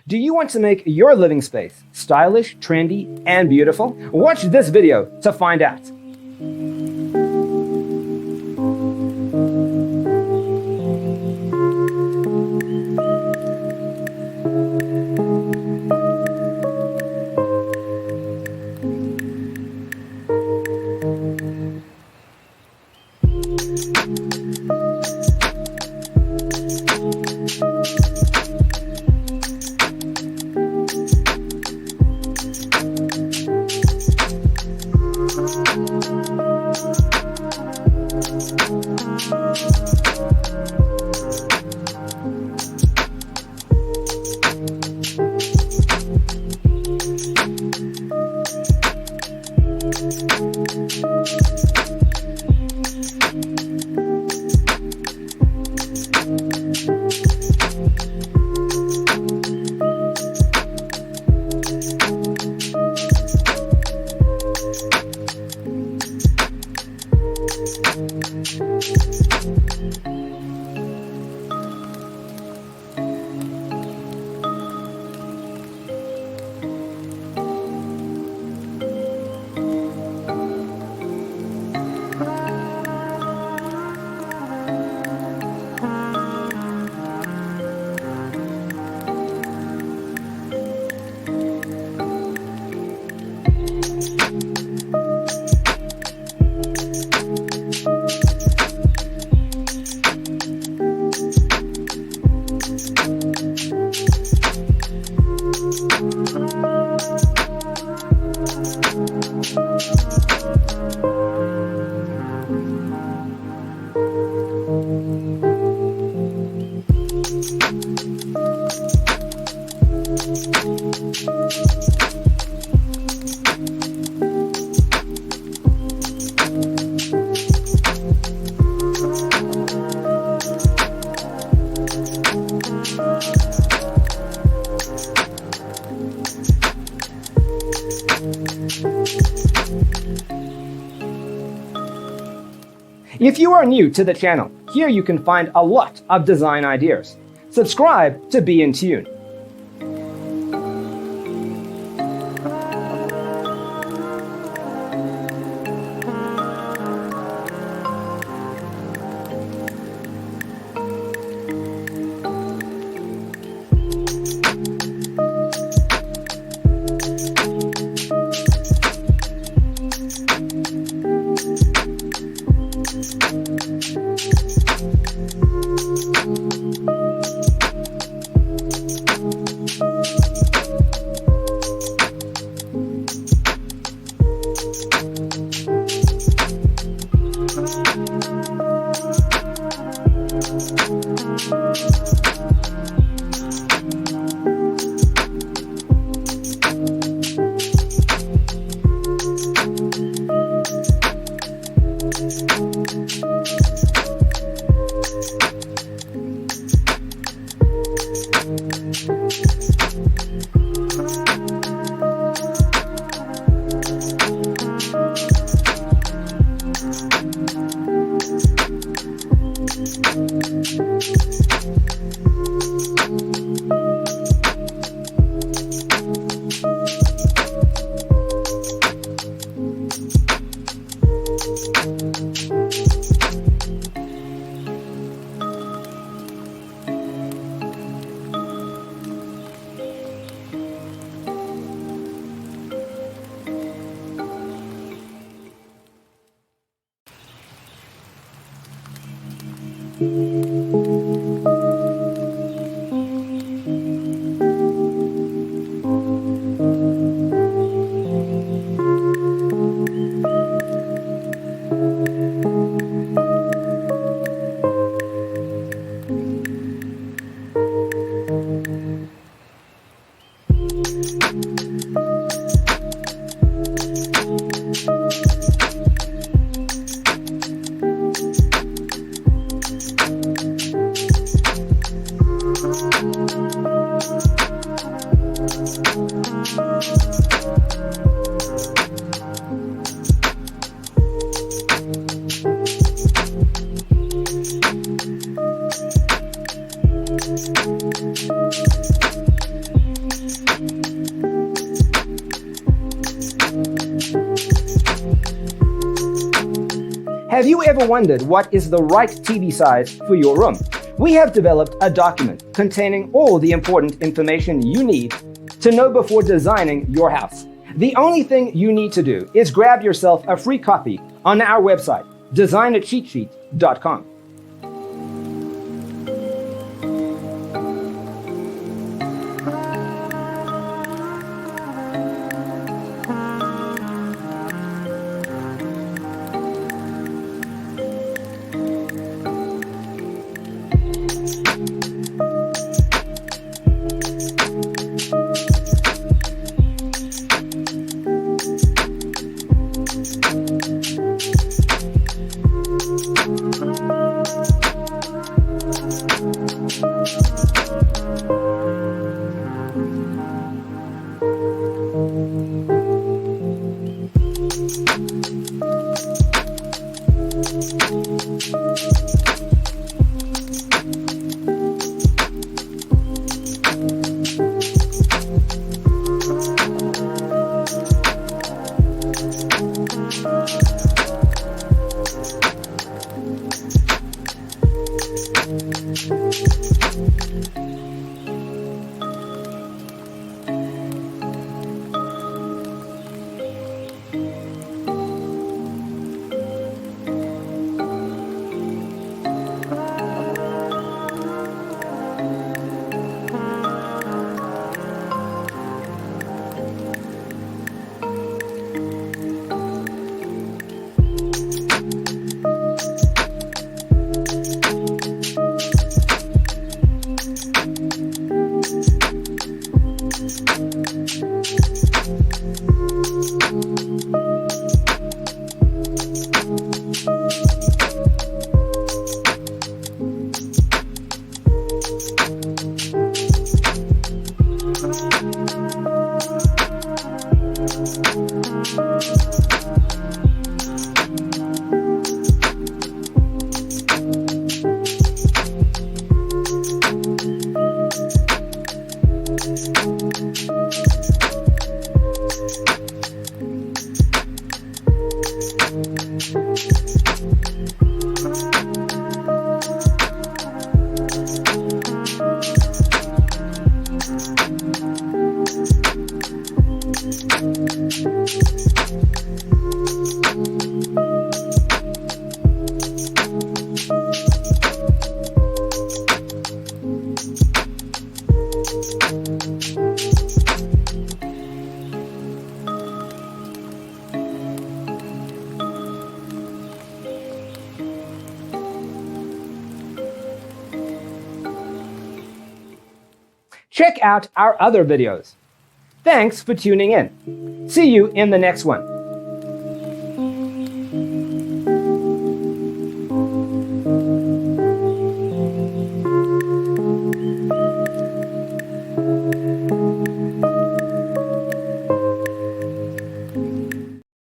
Do you want to make your living space stylish, trendy, and beautiful? Watch this video to find out. If you are new to the channel, here you can find a lot of design ideas. Subscribe to be in tune. Have you ever wondered what is the right TV size for your room? We have developed a document containing all the important information you need to know before designing your house. The only thing you need to do is grab yourself a free copy on our website, designacheatsheet.com. Check out our other videos. Thanks for tuning in. See you in the next one.